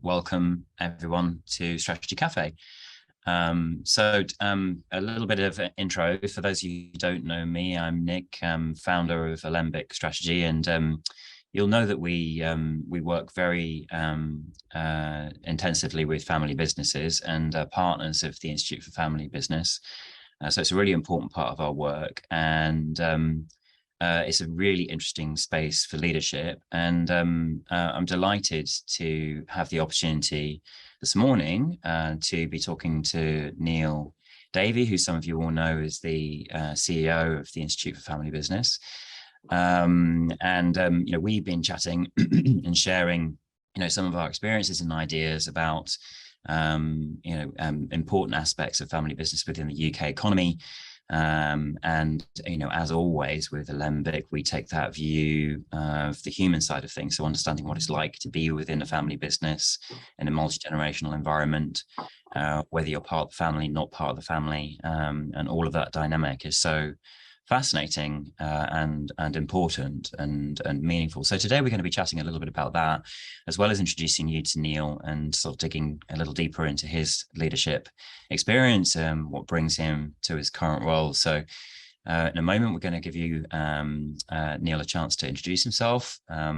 welcome everyone to Strategy Cafe. A little bit of an intro for those of you who don't know me. I'm Nick, founder of Alembic Strategy, and you'll know that we work very intensively with family businesses and partners of the Institute for Family Business. So it's a really important part of our work, and it's a really interesting space for leadership. And I'm delighted to have the opportunity this morning to be talking to Neil Davy, who some of you all know is the CEO of the Institute for Family Business. We've been chatting and sharing, some of our experiences and ideas about, important aspects of family business within the UK economy. As always with Alembic, we take that view of the human side of things. So understanding what it's like to be within a family business in a multi-generational environment, whether you're part of the family, not part of the family, and all of that dynamic is so fascinating and important and meaningful. So today we're going to be chatting a little bit about that, as well as introducing you to Neil and sort of digging a little deeper into his leadership experience and what brings him to his current role. So in a moment, we're going to give you Neil a chance to introduce himself, a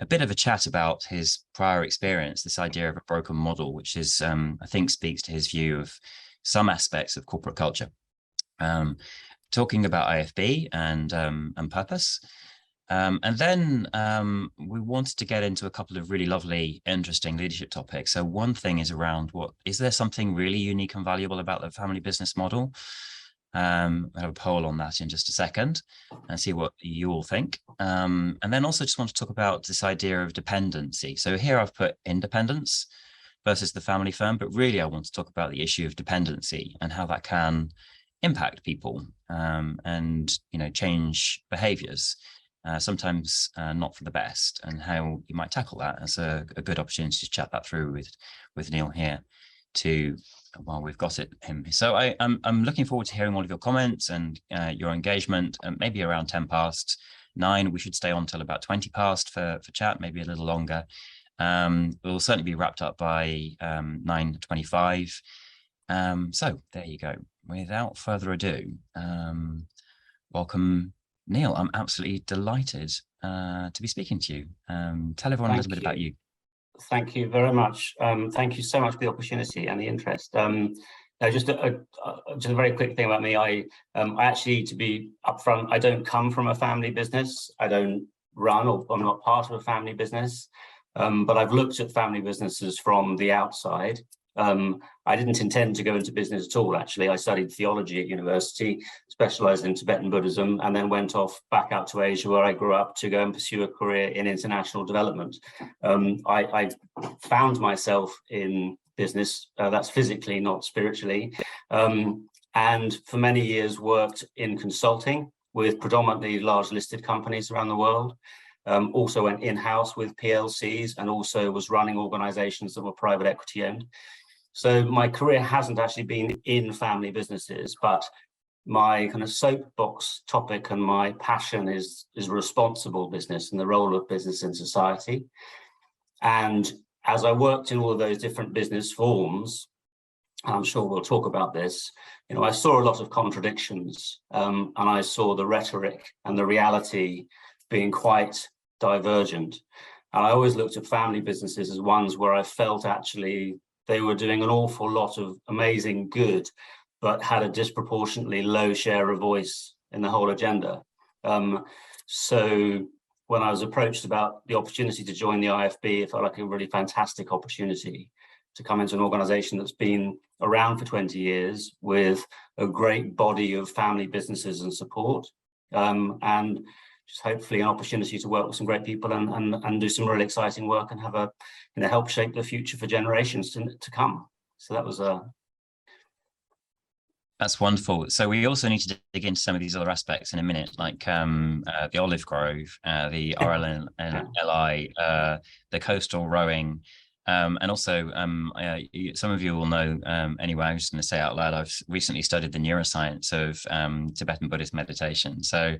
bit of a chat about his prior experience, this idea of a broken model, which is, I think, speaks to his view of some aspects of corporate culture. Talking about IFB and purpose. And then we wanted to get into a couple of really lovely, interesting leadership topics. So one thing is around is there something really unique and valuable about the family business model? I'll have a poll on that in just a second and see what you all think. And then also just want to talk about this idea of dependency. So here I've put independence versus the family firm, but really I want to talk about the issue of dependency and how that can impact people and change behaviors, sometimes not for the best, and how you might tackle that as a good opportunity to chat that through with Neil here while we've got him. So I'm looking forward to hearing all of your comments and your engagement. Maybe around 9:10. We should stay on till about 20 past for chat, maybe a little longer. We'll certainly be wrapped up by 9:25. So there you go. Without further ado, welcome, Neil. I'm absolutely delighted to be speaking to you. Tell everyone a little bit about you. Thank you very much. Thank you so much for the opportunity and the interest. Just a very quick thing about me. I actually, to be upfront, I don't come from a family business. I don't run, or I'm not part of a family business. But I've looked at family businesses from the outside. I didn't intend to go into business at all, actually. I studied theology at university, specialized in Tibetan Buddhism, and then went off back out to Asia, where I grew up, to go and pursue a career in international development. I found myself in business, that's physically, not spiritually, and for many years worked in consulting with predominantly large listed companies around the world. Also went in-house with PLCs, and also was running organizations that were private equity owned. So my career hasn't actually been in family businesses, but my kind of soapbox topic and my passion is responsible business and the role of business in society. And as I worked in all of those different business forms, I'm sure we'll talk about this, I saw a lot of contradictions, and I saw the rhetoric and the reality being quite divergent. And I always looked at family businesses as ones where I felt actually they were doing an awful lot of amazing good, but had a disproportionately low share of voice in the whole agenda. So when I was approached about the opportunity to join the IFB, it felt like a really fantastic opportunity to come into an organization that's been around for 20 years with a great body of family businesses and support, and just hopefully an opportunity to work with some great people and do some really exciting work and have help shape the future for generations to come. So that was That's wonderful. So we also need to dig into some of these other aspects in a minute, like the olive grove, the RLNLI, the coastal rowing, and also some of you will know, anyway, I'm just going to say out loud, I've recently studied the neuroscience of Tibetan Buddhist meditation. So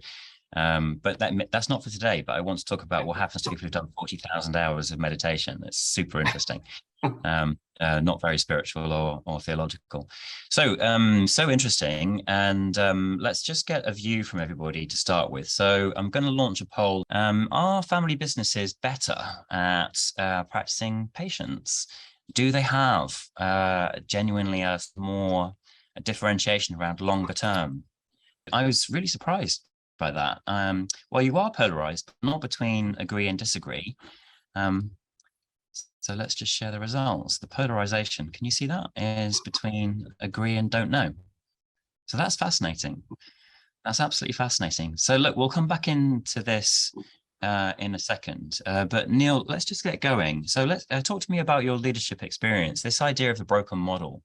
But that's not for today. But I want to talk about what happens to people who've done 40,000 hours of meditation. It's super interesting. Not very spiritual or theological. So so interesting. And let's just get a view from everybody to start with. So I'm going to launch a poll. Are family businesses better at practicing patience? Do they have genuinely a more differentiation around longer term? I was really surprised by that. Well, you are polarized, not between agree and disagree. So let's just share the results. The polarization, can you see that, is between agree and don't know. So that's fascinating. That's absolutely fascinating. So look, we'll come back into this in a second. But Neil, let's just get going. So let's talk to me about your leadership experience, this idea of the broken model,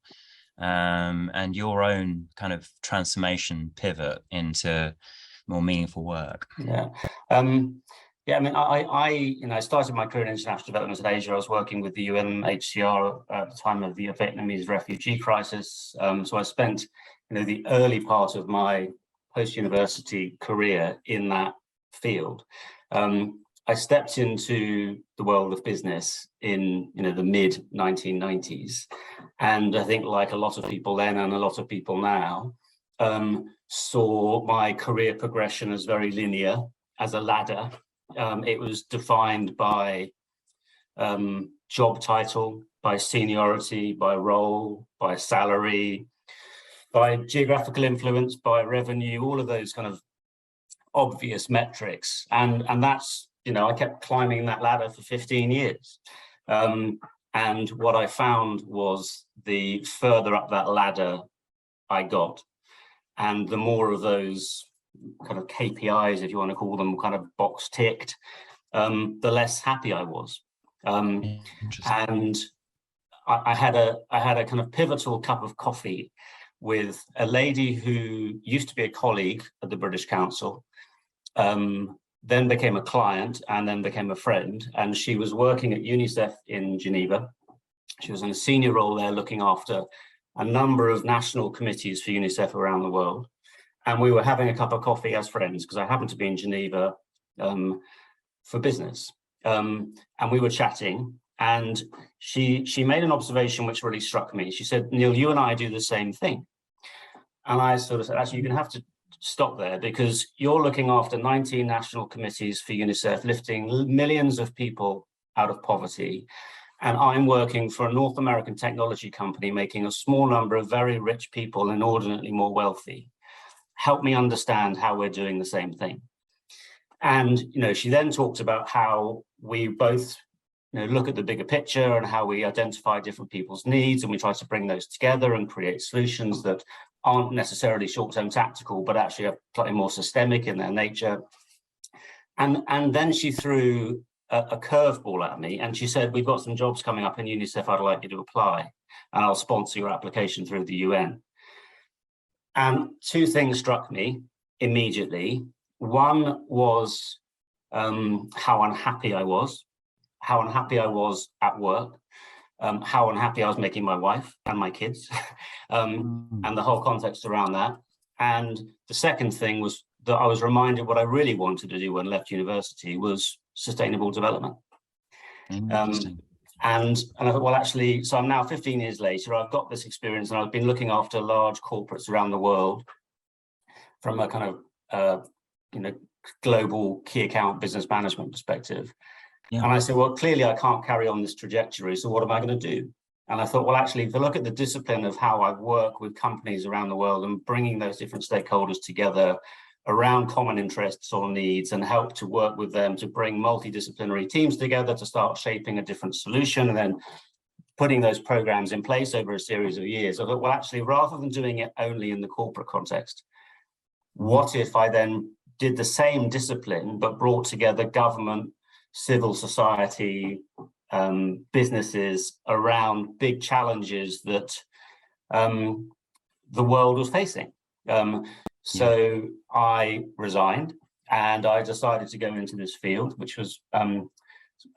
and your own kind of transformation pivot into more meaningful work. Yeah. Yeah, I mean, I started my career in international development in Asia. I was working with the UNHCR at the time of the Vietnamese refugee crisis. So I spent, the early part of my post-university career in that field. I stepped into the world of business in, the mid 1990s, and I think, like a lot of people then and a lot of people now, saw my career progression as very linear, as a ladder. It was defined by job title, by seniority, by role, by salary, by geographical influence, by revenue, all of those kind of obvious metrics. And that's, I kept climbing that ladder for 15 years. And what I found was the further up that ladder I got, and the more of those kind of KPIs, if you want to call them, kind of box ticked, the less happy I was. And I had a kind of pivotal cup of coffee with a lady who used to be a colleague at the British Council, then became a client, and then became a friend. And she was working at UNICEF in Geneva. She was in a senior role there, looking after a number of national committees for UNICEF around the world. And we were having a cup of coffee as friends, because I happened to be in Geneva for business. And we were chatting, and she made an observation which really struck me. She said, "Neil, you and I do the same thing." And I sort of said, "Actually, you're going to have to stop there, because you're looking after 19 national committees for UNICEF, lifting millions of people out of poverty. And I'm working for a North American technology company, making a small number of very rich people inordinately more wealthy. Help me understand how we're doing the same thing." And, she then talked about how we both, look at the bigger picture, and how we identify different people's needs, and we try to bring those together and create solutions that aren't necessarily short-term tactical, but actually are slightly more systemic in their nature. And then she threw a curveball at me, and she said, "We've got some jobs coming up in UNICEF. I'd like you to apply, and I'll sponsor your application through the UN." And two things struck me immediately. One was how unhappy I was at work, how unhappy I was making my wife and my kids, and the whole context around that. And the second thing was that I was reminded what I really wanted to do when I left university was sustainable development. And I thought, well, actually, so I'm now 15 years later, I've got this experience, and I've been looking after large corporates around the world from a kind of, global key account business management perspective. Yeah. And I said, well, clearly I can't carry on this trajectory. So what am I going to do? And I thought, well, actually, if you look at the discipline of how I work with companies around the world and bringing those different stakeholders together around common interests or needs, and help to work with them to bring multidisciplinary teams together to start shaping a different solution, and then putting those programs in place over a series of years, I thought, well, actually, rather than doing it only in the corporate context, what if I then did the same discipline, but brought together government, civil society, businesses around big challenges that the world was facing. So I resigned, and I decided to go into this field, which was,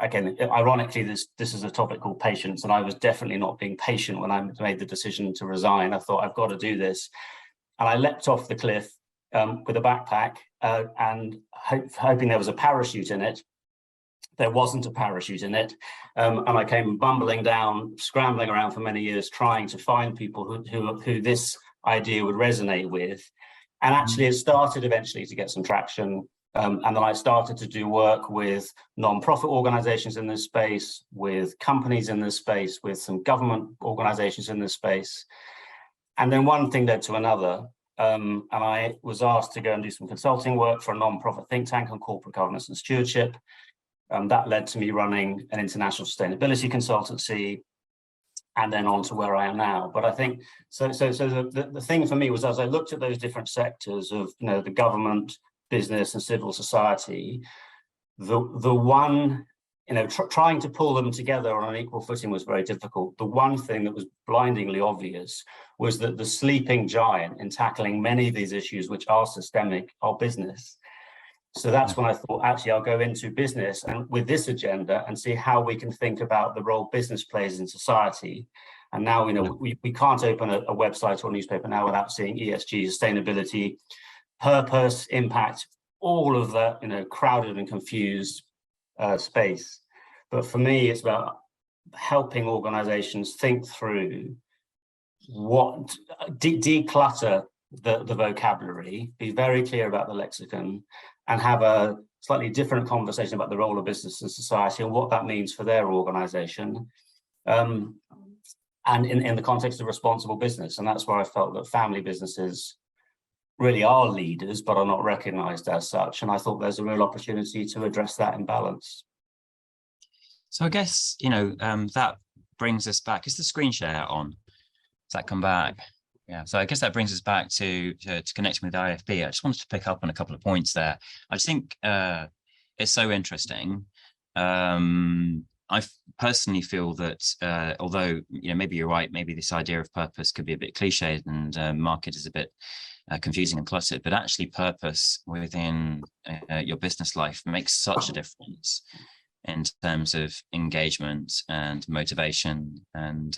again, ironically, this is a topic called patience, and I was definitely not being patient when I made the decision to resign. I thought, I've got to do this. And I leapt off the cliff with a backpack and hoping there was a parachute in it. There wasn't a parachute in it, and I came bumbling down, scrambling around for many years, trying to find people who this idea would resonate with. And actually, it started eventually to get some traction. And then I started to do work with non-profit organizations in this space, with companies in this space, with some government organizations in this space. And then one thing led to another. And I was asked to go and do some consulting work for a non-profit think tank on corporate governance and stewardship. That led to me running an international sustainability consultancy, and then on to where I am now. But I think, so the thing for me was, as I looked at those different sectors of, the government, business and civil society, the one, trying to pull them together on an equal footing was very difficult. The one thing that was blindingly obvious was that the sleeping giant in tackling many of these issues, which are systemic, are business. So that's when I thought, actually, I'll go into business and with this agenda and see how we can think about the role business plays in society. And now, we can't open a website or a newspaper now without seeing ESG, sustainability, purpose, impact, all of that, crowded and confused space. But for me, it's about helping organizations think through what, declutter the vocabulary, be very clear about the lexicon, and have a slightly different conversation about the role of business and society and what that means for their organization, and in the context of responsible business. And that's where I felt that family businesses really are leaders, but are not recognized as such. And I thought there's a real opportunity to address that imbalance. So I guess, that brings us back. Is the screen share on? Does that come back? Yeah, so I guess that brings us back to connecting with the IFB. I just wanted to pick up on a couple of points there. I just think it's so interesting. I personally feel that although, maybe you're right, maybe this idea of purpose could be a bit cliched and market is a bit confusing and cluttered, but actually purpose within your business life makes such a difference in terms of engagement and motivation and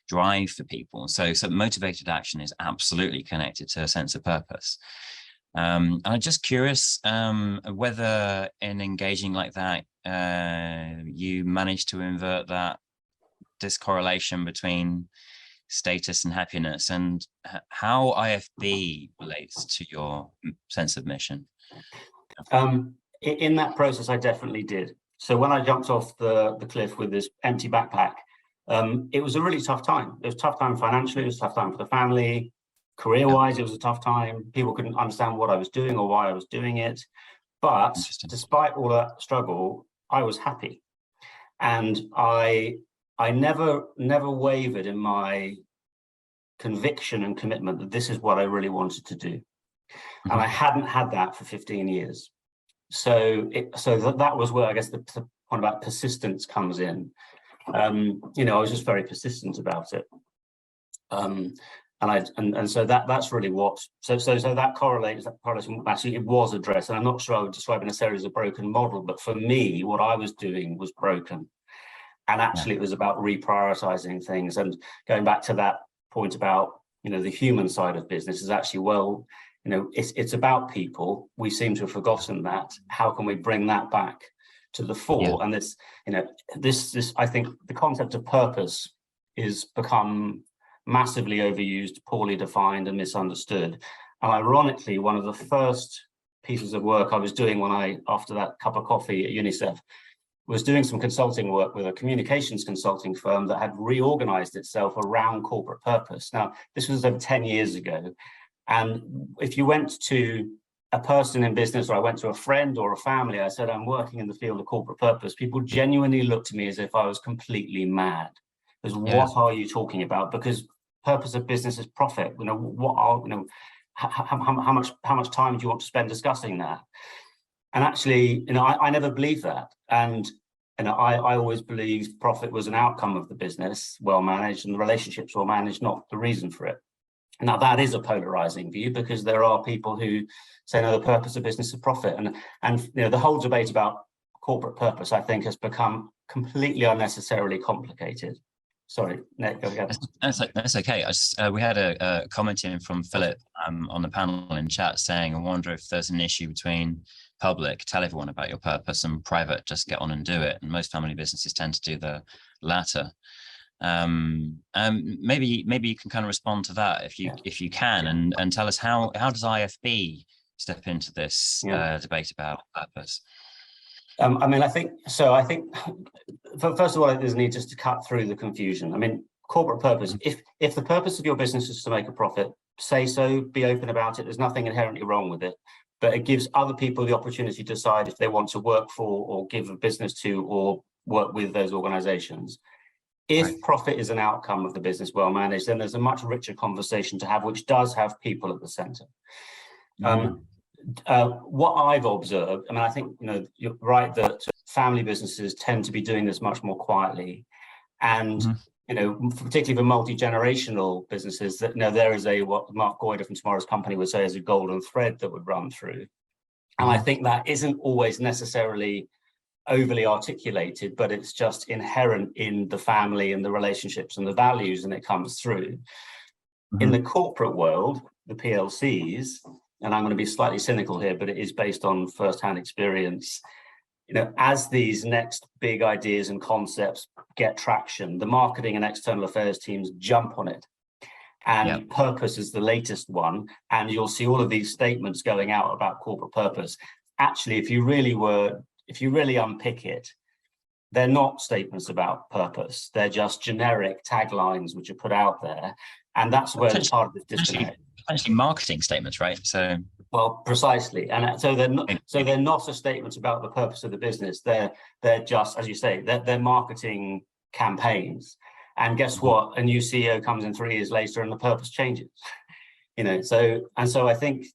drive for people. So motivated action is absolutely connected to a sense of purpose. And I'm just curious whether in engaging like that, you managed to invert that discorrelation between status and happiness, and how IFB relates to your sense of mission. In that process, I definitely did. So when I jumped off the cliff with this empty backpack, it was a really tough time. It was a tough time financially, it was a tough time for the family. Career-wise, it was a tough time. People couldn't understand what I was doing or why I was doing it. But despite all that struggle, I was happy. And I never wavered in my conviction and commitment that this is what I really wanted to do. Mm-hmm. And I hadn't had that for 15 years. So that was where I guess the point about persistence comes in. I was just very persistent about it. And so that's really what, so that correlation actually it was addressed. And I'm not sure I would describe it necessarily as a broken model, but for me, what I was doing was broken. And actually it was about reprioritizing things. And going back to that point about, the human side of business is actually, it's about people. We seem to have forgotten that. How can we bring that back to the fore? Yeah. And this, I think the concept of purpose is become massively overused, poorly defined and misunderstood. And ironically, one of the first pieces of work I was doing after that cup of coffee at UNICEF, was doing some consulting work with a communications consulting firm that had reorganized itself around corporate purpose. Now, this was over 10 years ago. And if you went to a person in business, or I went to a friend or a family, I said, I'm working in the field of corporate purpose, people genuinely looked at me as if I was completely mad. Because what are you talking about? Because purpose of business is profit. How much time do you want to spend discussing that? And actually, I never believed that. And I always believed profit was an outcome of the business, well managed, and the relationships well managed, not the reason for it. Now, that is a polarizing view, because there are people who say, no, the purpose of business is profit. And the whole debate about corporate purpose, I think, has become completely unnecessarily complicated. Sorry, Nick, go again. That's okay. We had a comment in from Philip on the panel in chat saying, I wonder if there's an issue between public, tell everyone about your purpose, and private, just get on and do it. And most family businesses tend to do the latter. Maybe you can kind of respond to that if you can, and tell us how does IFB step into this debate about purpose? I mean, I think first of all, there's a need just to cut through the confusion. I mean, corporate purpose, if the purpose of your business is to make a profit, say so, be open about it. There's nothing inherently wrong with it, but it gives other people the opportunity to decide if they want to work for or give a business to or work with those organizations. If profit is an outcome of the business well managed, then there's a much richer conversation to have, which does have people at the center. What I've observed, I mean, I think, you're right that family businesses tend to be doing this much more quietly. And, particularly for multi-generational businesses, that there is what Mark Goyder from Tomorrow's Company would say is a golden thread that would run through. And I think that isn't always necessarily overly articulated, but it's just inherent in the family and the relationships and the values, and it comes through. In the corporate world, the PLCs, and I'm going to be slightly cynical here, but it is based on first-hand experience, as these next big ideas and concepts get traction, the marketing and external affairs teams jump on it. And purpose is the latest one, and you'll see all of these statements going out about corporate purpose. Actually, if you really unpick it, they're not statements about purpose. They're just generic taglines which are put out there. And that's where the part of this disconnect. Essentially marketing statements, right? So, well, precisely. And so they're not a statement about the purpose of the business. They're just, as you say, they're marketing campaigns. And guess what? A new CEO comes in 3 years later and the purpose changes. So I think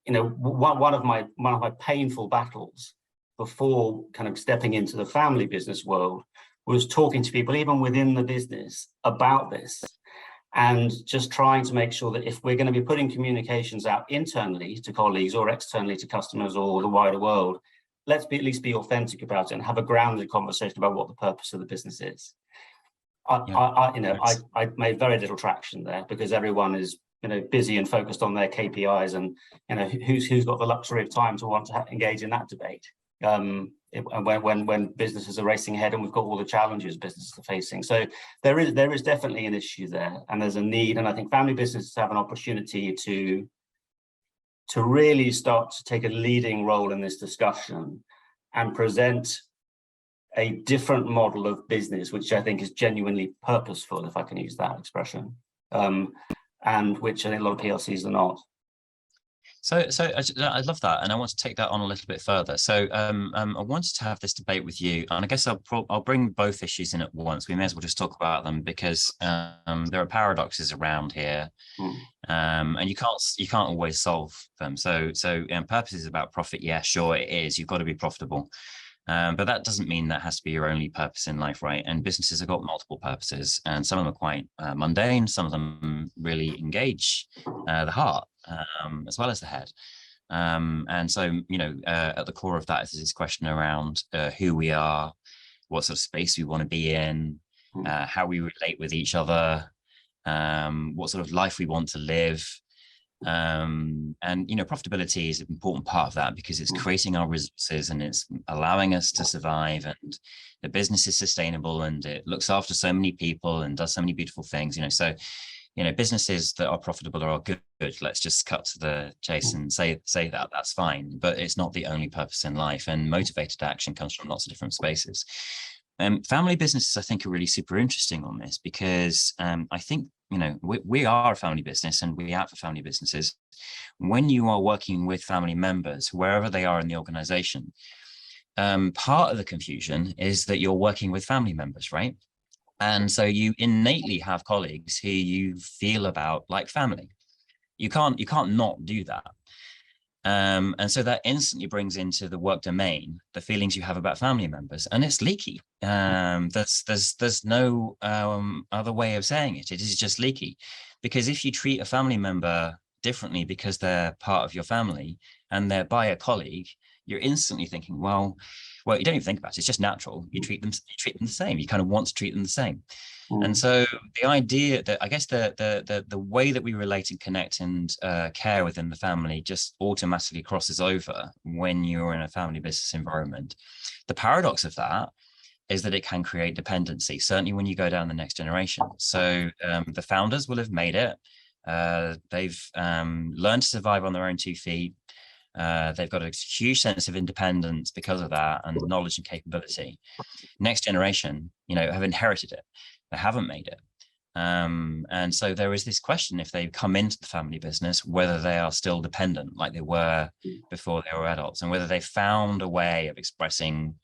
one of my painful battles before kind of stepping into the family business world was talking to people, even within the business, about this, and just trying to make sure that if we're going to be putting communications out internally to colleagues or externally to customers or the wider world, let's at least be authentic about it and have a grounded conversation about what the purpose of the business is. I made very little traction there because everyone is busy and focused on their KPIs, and who's got the luxury of time to want to engage in that debate when businesses are racing ahead and we've got all the challenges businesses are facing. So there is definitely an issue there, and there's a need, and I think family businesses have an opportunity to really start to take a leading role in this discussion and present a different model of business, which I think is genuinely purposeful, if I can use that expression, and which I think a lot of PLCs are not. So I love that, and I want to take that on a little bit further. So I wanted to have this debate with you, and I guess I'll bring both issues in at once. We may as well just talk about them because there are paradoxes around here, and you can't always solve them. So purpose is about profit. Yeah, sure, it is. You've got to be profitable. But that doesn't mean that has to be your only purpose in life, right? And businesses have got multiple purposes, and some of them are quite mundane. Some of them really engage the heart as well as the head. And so, at the core of that is this question around who we are, what sort of space we want to be in, how we relate with each other, what sort of life we want to live. And profitability is an important part of that because it's creating our resources and it's allowing us to survive, and the business is sustainable and it looks after so many people and does so many beautiful things. So businesses that are profitable are good. Let's just cut to the chase and say that that's fine, but it's not the only purpose in life, and motivated action comes from lots of different spaces. Family businesses, I think, are really super interesting on this because I think we are a family business and we are for family businesses. When you are working with family members, wherever they are in the organization, part of the confusion is that you're working with family members, right? And so you innately have colleagues who you feel about like family. You can't not do that. And so that instantly brings into the work domain the feelings you have about family members, and it's leaky. There's no other way of saying it. It is just leaky, because if you treat a family member differently because they're part of your family and they're by a colleague, you're instantly thinking, well, Well, you don't even think about it. It's just natural. You treat them the same. You kind of want to treat them the same. And so the idea that, I guess, the way that we relate and connect and care within the family just automatically crosses over when you're in a family business environment. The paradox of that is that it can create dependency, certainly when you go down the next generation. So the founders will have made it. They've learned to survive on their own 2 feet. They've got a huge sense of independence because of that, and knowledge and capability. Next generation, have inherited it. They haven't made it. And so there is this question, if they come into the family business, whether they are still dependent like they were before they were adults, and whether they found a way of expressing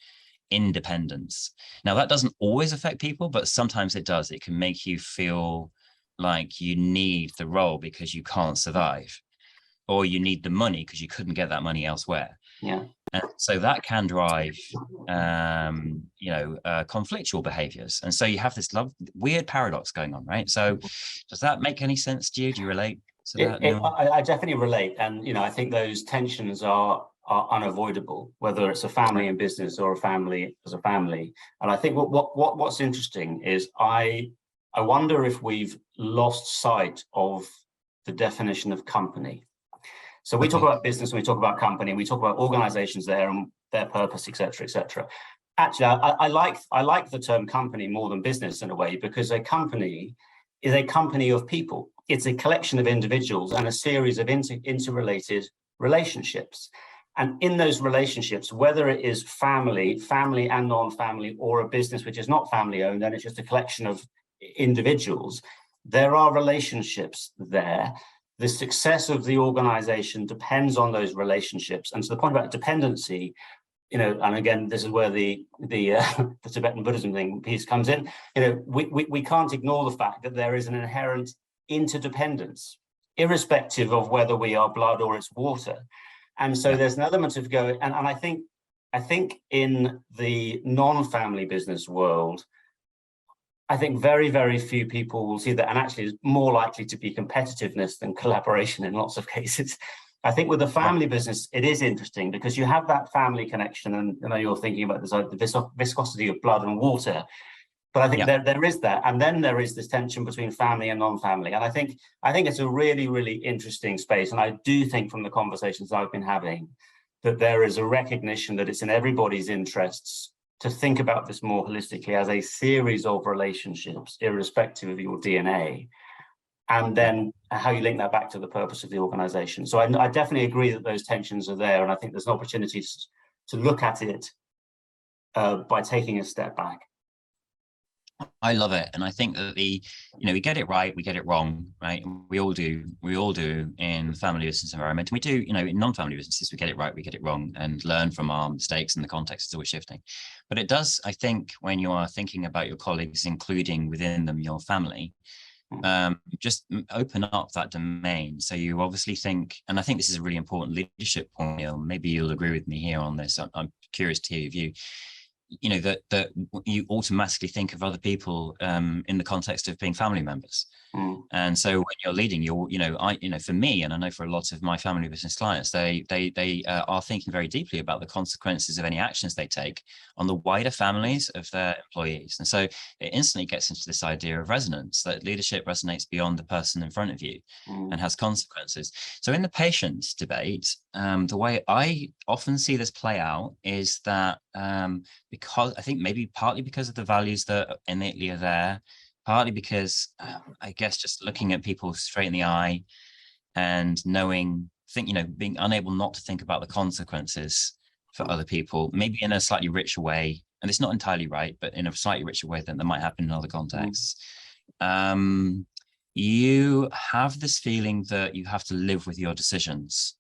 independence. Now, that doesn't always affect people, but sometimes it does. It can make you feel like you need the role because you can't survive, or you need the money because you couldn't get that money elsewhere. Yeah. And so that can drive, conflictual behaviors. And so you have this weird paradox going on, right? So does that make any sense to you? Do you relate to that, Neil? I definitely relate. And, I think those tensions are unavoidable, whether it's a family in business or a family as a family. And I think what's interesting is I wonder if we've lost sight of the definition of company. So we talk about business, and we talk about company, and we talk about organizations there and their purpose, et cetera, et cetera. Actually, I like the term company more than business in a way, because a company is a company of people. It's a collection of individuals and a series of interrelated relationships. And in those relationships, whether it is family and non-family, or a business which is not family owned, and it's just a collection of individuals, there are relationships there. The success of the organization depends on those relationships. And to the point about dependency, and again, this is where the Tibetan Buddhism piece comes in. We can't ignore the fact that there is an inherent interdependence, irrespective of whether we are blood or it's water. And so there's an element of going, and I think in the non-family business world, I think very, very few people will see that, and actually is more likely to be competitiveness than collaboration in lots of cases. I think with the family business, it is interesting because you have that family connection, and you're thinking about the viscosity of blood and water. But I think there is that, and then there is this tension between family and non-family. And I think it's a really, really interesting space. And I do think from the conversations I've been having that there is a recognition that it's in everybody's interests to think about this more holistically as a series of relationships, irrespective of your DNA, and then how you link that back to the purpose of the organization. So I definitely agree that those tensions are there, and I think there's an opportunity to look at it by taking a step back. I love it. And I think that we get it right, we get it wrong, right? We all do in the family business environment. And we do, in non-family businesses, we get it right, we get it wrong, and learn from our mistakes, and the context is always shifting. But it does, I think, when you are thinking about your colleagues, including within them your family, just open up that domain. So you obviously think, and I think this is a really important leadership point, Neil, maybe you'll agree with me here on this. I'm curious to hear your view. That you automatically think of other people in the context of being family members. And so when you're leading, for me, and I know for a lot of my family business clients, they are thinking very deeply about the consequences of any actions they take on the wider families of their employees. And so it instantly gets into this idea of resonance, that leadership resonates beyond the person in front of you and has consequences. So in the patience debate, the way I often see this play out is that because I think maybe partly because of the values that innately are there, partly because I guess just looking at people straight in the eye and being unable not to think about the consequences for other people, maybe in a slightly richer way. And it's not entirely right, but in a slightly richer way than that might happen in other contexts. You have this feeling that you have to live with your decisions.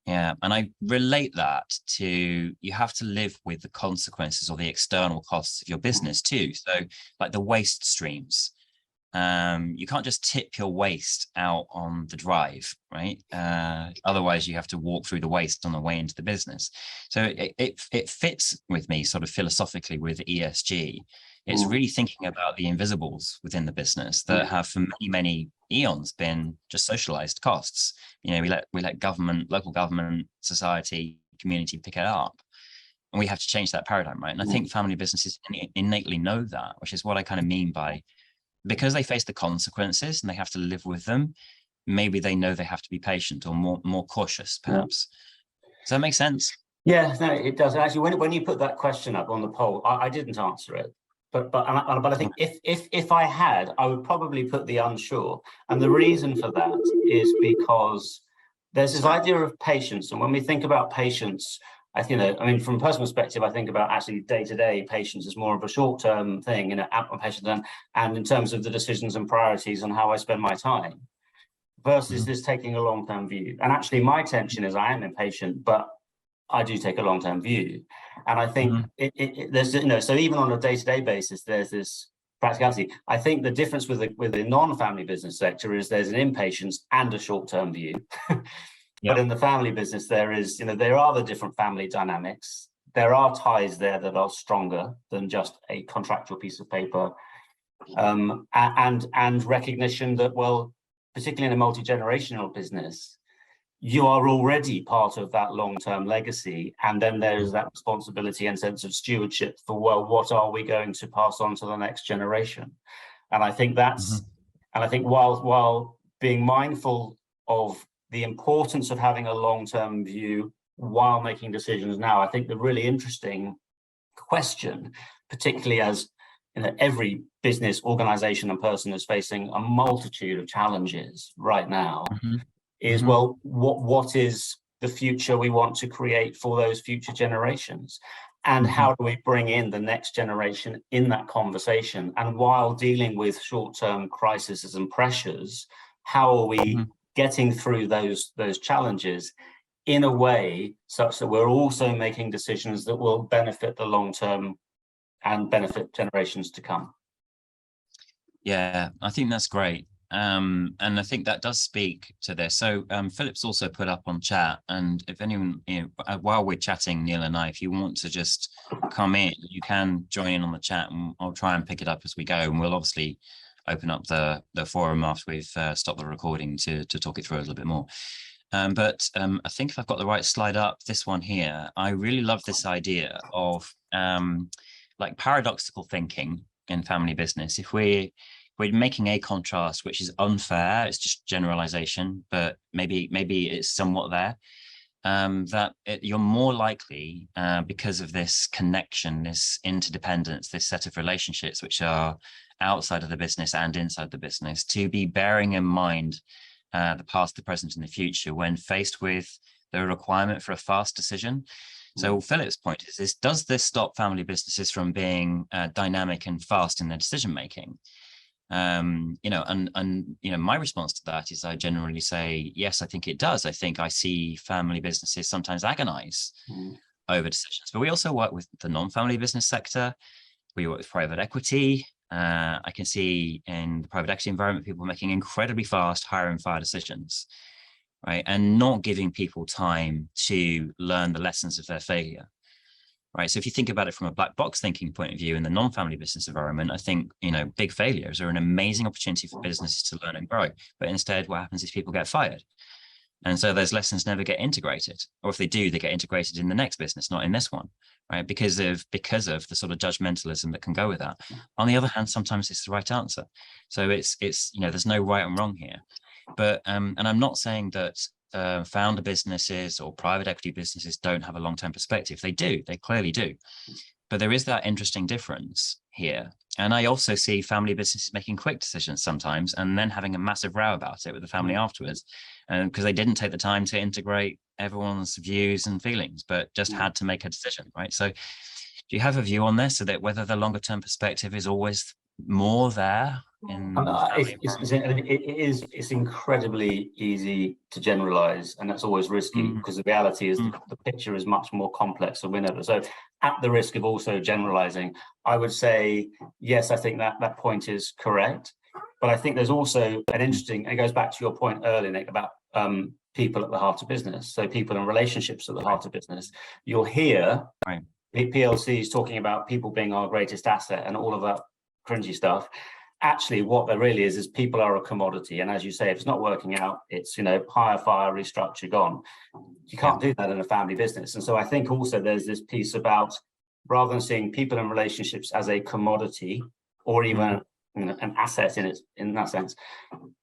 Yeah, and I relate that to you have to live with the consequences or the external costs of your business too. So like the waste streams, you can't just tip your waste out on the drive, right? Otherwise you have to walk through the waste on the way into the business. So it fits with me sort of philosophically with ESG. It's really thinking about the invisibles within the business that have for many, many eons been just socialized costs. We let government, local government, society, community pick it up. And we have to change that paradigm, right? And I think family businesses innately know that, which is what I kind of mean by, because they face the consequences and they have to live with them, maybe they know they have to be patient or more cautious, perhaps. Does that make sense? Yeah, no, it does. Actually, when you put that question up on the poll, I didn't answer it. But I think if I had, I would probably put the unsure. And the reason for that is because there's this idea of patience. And when we think about patience, I mean, from a personal perspective, I think about actually day-to-day patience as more of a short-term thing, patience, and in terms of the decisions and priorities and how I spend my time, versus this taking a long-term view. And actually, my tension is I am impatient, but I do take a long-term view. And I think there's, so even on a day-to-day basis, there's this practicality. I think the difference with the non-family business sector is there's an impatience and a short-term view. But in the family business, there are the different family dynamics. There are ties there that are stronger than just a contractual piece of paper, and recognition that, well, particularly in a multi-generational business, you are already part of that long-term legacy, and then there's that responsibility and sense of stewardship for, well, what are we going to pass on to the next generation? And I think that's, and I think while being mindful of the importance of having a long-term view while making decisions now, I think the really interesting question, particularly as every business, organization, and person is facing a multitude of challenges right now, is, well, what is the future we want to create for those future generations? And how do we bring in the next generation in that conversation? And while dealing with short-term crises and pressures, how are we getting through those challenges in a way such that we're also making decisions that will benefit the long term and benefit generations to come? Yeah, I think that's great. And I think that does speak to this. So Philip's also put up on chat, and if anyone, while we're chatting, Neil and I, if you want to just come in, you can join in on the chat, and I'll try and pick it up as we go. And we'll obviously open up the forum after we've stopped the recording to talk it through a little bit more. But I think if I've got the right slide up, this one here, I really love this idea of like paradoxical thinking in family business. If we're making a contrast which is unfair, it's just generalization, but maybe it's somewhat there, you're more likely, because of this connection, this interdependence, this set of relationships which are outside of the business and inside the business, to be bearing in mind the past, the present, and the future when faced with the requirement for a fast decision. So Philip's point is does this stop family businesses from being dynamic and fast in their decision making? My response to that is I generally say, yes, I think it does. I think I see family businesses sometimes agonize over decisions, but we also work with the non-family business sector. We work with private equity. I can see in the private equity environment, people making incredibly fast hire and fire decisions, right? And not giving people time to learn the lessons of their failure. Right. So if you think about it from a black box thinking point of view in the non-family business environment, I think, big failures are an amazing opportunity for businesses to learn and grow. But instead, what happens is people get fired. And so those lessons never get integrated. Or if they do, they get integrated in the next business, not in this one, right? Because of the sort of judgmentalism that can go with that. On the other hand, sometimes it's the right answer. So it's there's no right and wrong here. But and I'm not saying that founder businesses or private equity businesses don't have a long-term perspective. They do, they clearly do. But there is that interesting difference here. And I also see family businesses making quick decisions sometimes and then having a massive row about it with the family afterwards, because they didn't take the time to integrate everyone's views and feelings, but just had to make a decision, right? So do you have a view on this, so that whether the longer term perspective is always more there? It's incredibly easy to generalize, and that's always risky, because the reality is the picture is much more complex than we know. So at the risk of also generalizing, I would say, yes, I think that point is correct. But I think there's also an interesting, and it goes back to your point earlier, Nick, about people at the heart of business. So people and relationships at the heart of business. You'll hear PLCs talking about people being our greatest asset and all of that cringy stuff. actually what there really is people are a commodity. And as you say, if it's not working out, it's, hire, fire, restructure, gone. You can't do that in a family business. And so I think also there's this piece about, rather than seeing people and relationships as a commodity or even an asset in that sense,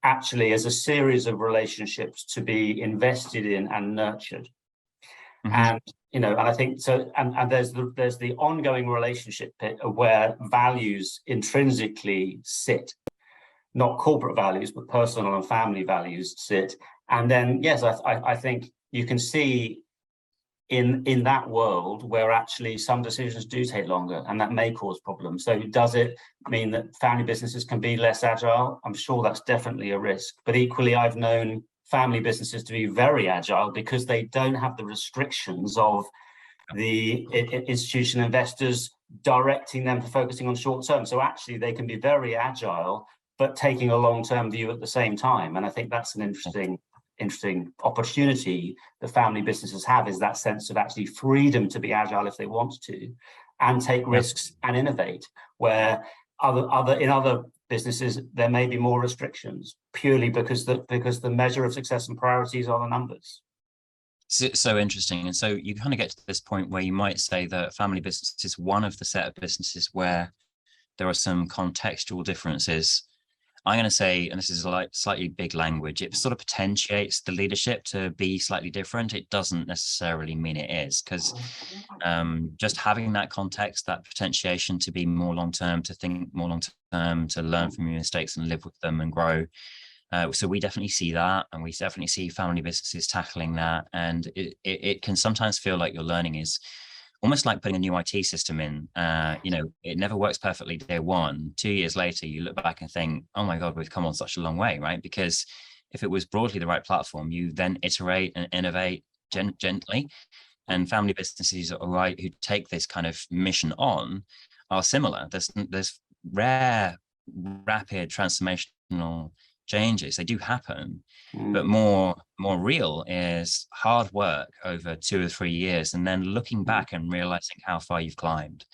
actually as a series of relationships to be invested in and nurtured. And and I think so, and there's the ongoing relationship bit where values intrinsically sit, not corporate values, but personal and family values sit. And then yes, I think you can see in that world where actually some decisions do take longer, and that may cause problems. So does it mean that family businesses can be less agile? I'm sure that's definitely a risk, but equally I've known family businesses to be very agile because they don't have the restrictions of the institutional investors directing them to focusing on short term. So actually they can be very agile, but taking a long-term view at the same time. And I think that's an interesting opportunity that family businesses have, is that sense of actually freedom to be agile if they want to, and take risks and innovate, where in other businesses there may be more restrictions purely because the measure of success and priorities are the numbers. So interesting. And so you kind of get to this point where you might say that family business is one of the set of businesses where there are some contextual differences. I'm going to say, and this is like slightly big language, it sort of potentiates the leadership to be slightly different. It doesn't necessarily mean it is, because just having that context, that potentiation to be more long-term, to think more long-term, to learn from your mistakes and live with them and grow. So we definitely see that, and we definitely see family businesses tackling that. And it can sometimes feel like your learning is almost like putting a new IT system in. It never works perfectly day one. 2 years later, you look back and think, oh my God, we've come on such a long way, right? Because if it was broadly the right platform, you then iterate and innovate gently. And family businesses who take this kind of mission on are similar. There's rare, rapid transformational changes. They do happen, but more real is hard work over 2 or 3 years, and then looking back and realizing how far you've climbed.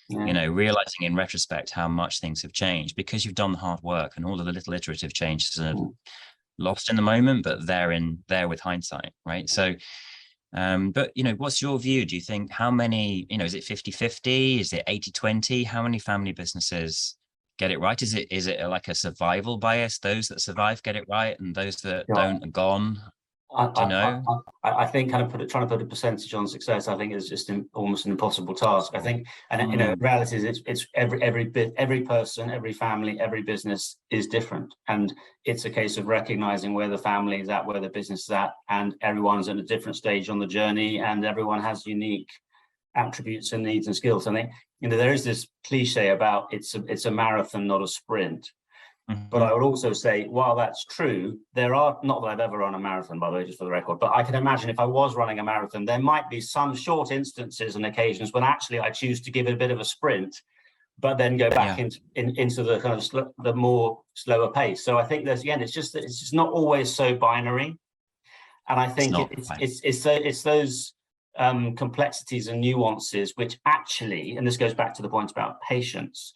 Realizing in retrospect how much things have changed because you've done the hard work, and all of the little iterative changes are lost in the moment, but they're there with hindsight, right? So but what's your view? Do you think, how many, is it 50-50? Is it 80-20? How many family businesses get it right? Is it like a survival bias? Those that survive get it right, and those that don't are gone? Do you know? I think trying to put a percentage on success, I think is just almost an impossible task. I think, and in reality, it's every person, every family, every business is different, and it's a case of recognizing where the family is at, where the business is at, and everyone's at a different stage on the journey, and everyone has unique attributes and needs and skills. And there is this cliche about it's a marathon, not a sprint. But I would also say, while that's true, there are, not that I've ever run a marathon, by the way, just for the record, but I can imagine if I was running a marathon, there might be some short instances and occasions when actually I choose to give it a bit of a sprint, but then go back into the kind of the more slower pace. So I think it's just not always so binary. And I think it's those complexities and nuances which actually, and this goes back to the point about patience,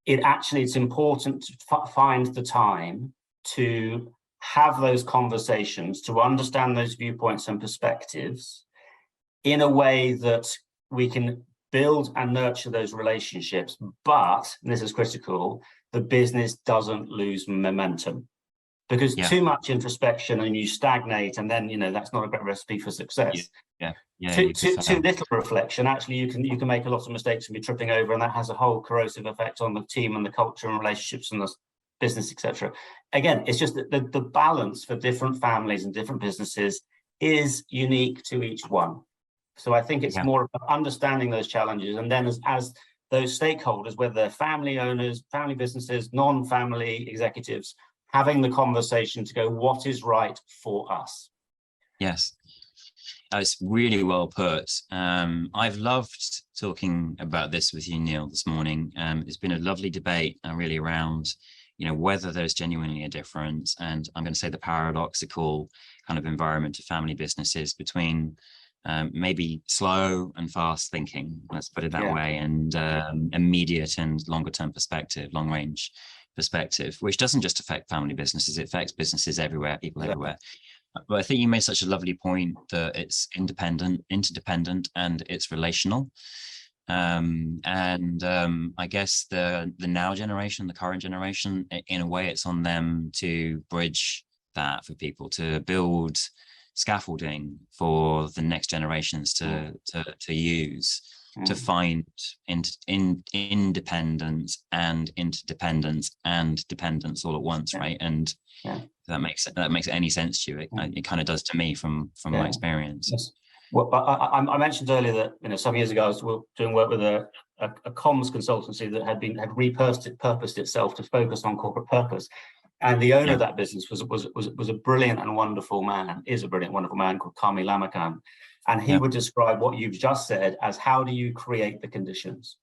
it's important to find the time to have those conversations, to understand those viewpoints and perspectives in a way that we can build and nurture those relationships, but, and this is critical, the business doesn't lose momentum. Because too much introspection and you stagnate, and then that's not a great recipe for success. Too little reflection, actually you can make a lot of mistakes and be tripping over, and that has a whole corrosive effect on the team and the culture and relationships and the business, etc. Again, it's just that the balance for different families and different businesses is unique to each one. So I think it's more about understanding those challenges, and then as those stakeholders, whether they're family owners, family businesses, non-family executives, having the conversation to go, what is right for us? Yes, it's really well put. I've loved talking about this with you, Neil, this morning. It's been a lovely debate really around, whether there's genuinely a difference, and I'm going to say the paradoxical kind of environment of family businesses between maybe slow and fast thinking, let's put it that way, and immediate and longer term perspective, long range perspective, which doesn't just affect family businesses, it affects businesses everywhere, people everywhere. But I think you made such a lovely point that it's independent, interdependent, and it's relational. I guess the now generation, the current generation, in a way, it's on them to bridge that for people, to build scaffolding for the next generations to use, to find independence and interdependence and dependence all at once, right? And that makes any sense to you. It kind of does to me from my experience. Yes. Well, I mentioned earlier that some years ago I was doing work with a comms consultancy that had repurposed itself to focus on corporate purpose, and the owner of that business was a brilliant and wonderful man. Is a brilliant, wonderful man called Kami Lamakan, and he would describe what you've just said as how do you create the conditions.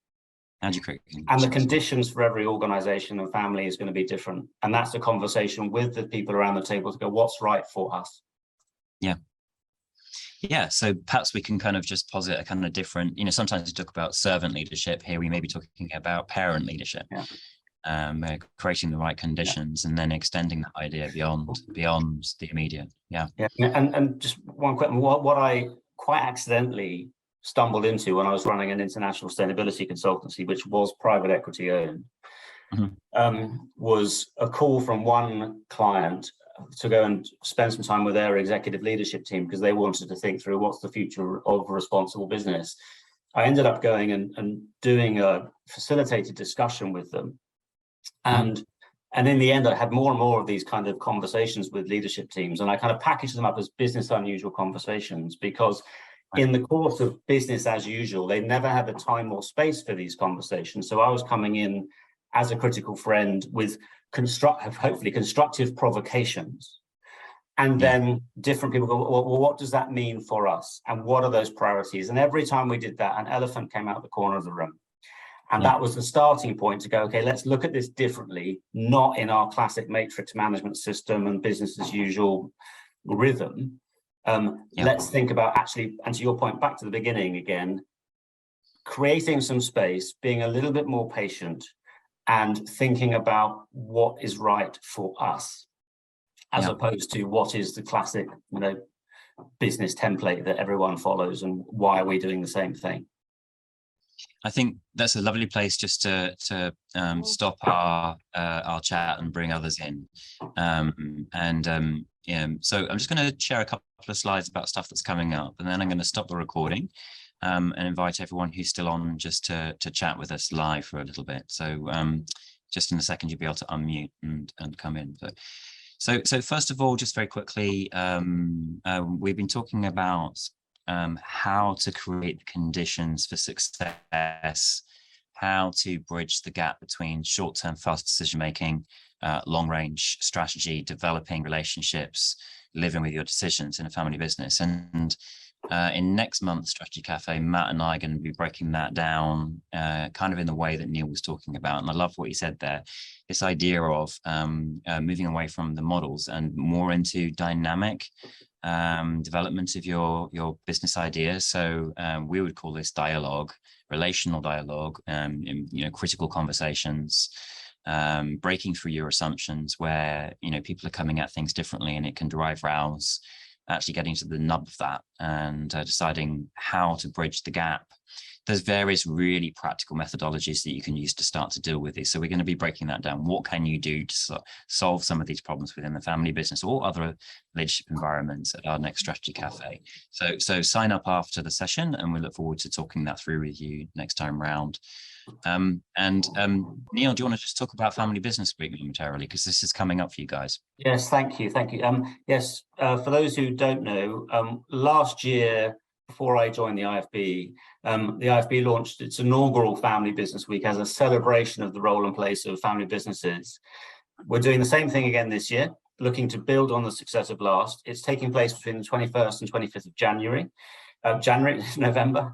How do you create conditions? And the conditions for every organization and family is going to be different, and that's a conversation with the people around the table to go, what's right for us? Yeah, so perhaps we can kind of just posit a kind of different, sometimes we talk about servant leadership. Here we may be talking about parent leadership, creating the right conditions and then extending that idea beyond the immediate. And just one question, what I quite accidentally stumbled into when I was running an international sustainability consultancy, which was private equity owned, was a call from one client to go and spend some time with their executive leadership team because they wanted to think through what's the future of responsible business. I ended up going and doing a facilitated discussion with them. And in the end, I had more and more of these kind of conversations with leadership teams, and I kind of packaged them up as business unusual conversations because in the course of business as usual, they never had the time or space for these conversations. So I was coming in as a critical friend with hopefully constructive provocations. And then different people go, well, what does that mean for us? And what are those priorities? And every time we did that, an elephant came out the corner of the room. And that was the starting point to go, okay, let's look at this differently, not in our classic matrix management system and business as usual rhythm. Let's think about actually, and to your point, back to the beginning again, creating some space, being a little bit more patient, and thinking about what is right for us, as opposed to what is the classic, business template that everyone follows, and why are we doing the same thing? I think that's a lovely place just to stop our chat and bring others in. So I'm just going to share a couple of slides about stuff that's coming up, and then I'm going to stop the recording and invite everyone who's still on just to chat with us live for a little bit. So just in a second, you'll be able to unmute and come in. But so first of all, just very quickly, we've been talking about how to create conditions for success, how to bridge the gap between short-term fast decision-making, long-range strategy, developing relationships, living with your decisions in a family business. And in next month's Strategy Cafe, Matt and I are going to be breaking that down kind of in the way that Neil was talking about. And I love what he said there, this idea of moving away from the models and more into dynamic development of your business ideas. So we would call this dialogue, relational dialogue, critical conversations, breaking through your assumptions where people are coming at things differently, and it can drive rows, actually getting to the nub of that and deciding how to bridge the gap. There's various really practical methodologies that you can use to start to deal with this. So we're going to be breaking that down. What can you do to solve some of these problems within the family business or other leadership environments at our next Strategy Cafe? So sign up after the session, and we look forward to talking that through with you next time round. Neil, do you want to just talk about Family Business Week momentarily, because this is coming up for you guys? Yes, thank you. Yes, for those who don't know, last year, before I joined the IFB launched its inaugural Family Business Week as a celebration of the role and place of family businesses. We're doing the same thing again this year, looking to build on the success of last. It's taking place between the 21st and 25th of November.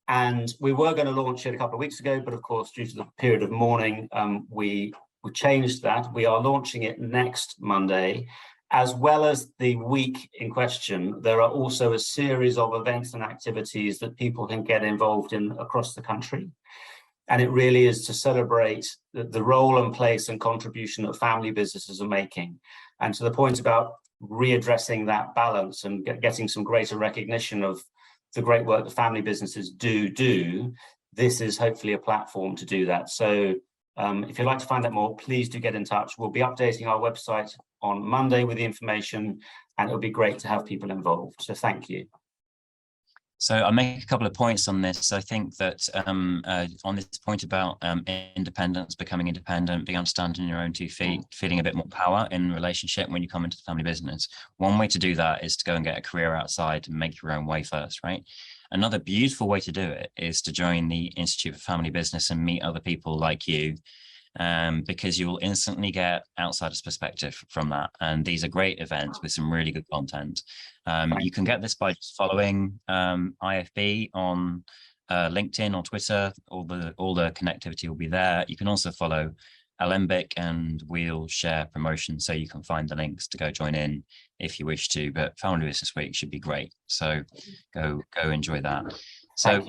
And we were going to launch it a couple of weeks ago, but of course, due to the period of mourning, we changed that. We are launching it next Monday. As well as the week in question, there are also a series of events and activities that people can get involved in across the country. And it really is to celebrate the role and place and contribution that family businesses are making. And to the point about readdressing that balance and getting some greater recognition of the great work that family businesses do, this is hopefully a platform to do that. So if you'd like to find out more, please do get in touch. We'll be updating our website on Monday with the information, and it'll be great to have people involved. So thank you. So I'll make a couple of points on this. I think that on this point about independence, becoming independent, being able to stand on your own 2 feet, feeling a bit more power in relationship when you come into the family business. One way to do that is to go and get a career outside and make your own way first, right? Another beautiful way to do it is to join the Institute for Family Business and meet other people like you, because you will instantly get outsider's perspective from that. And these are great events with some really good content. You can get this by just following IFB on LinkedIn or Twitter. All the connectivity will be there. You can also follow Alembic, and we'll share promotions so you can find the links to go join in if you wish to. But Family Business Week should be great. So go enjoy that. So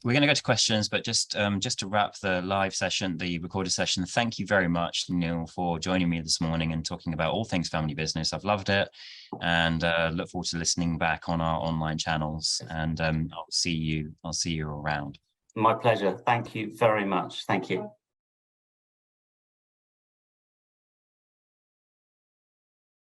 we're going to go to questions, but just to wrap the live session, the recorded session, thank you very much, Neil, for joining me this morning and talking about all things family business. I've loved it, and look forward to listening back on our online channels. And I'll see you around. My pleasure. Thank you very much. Thank you.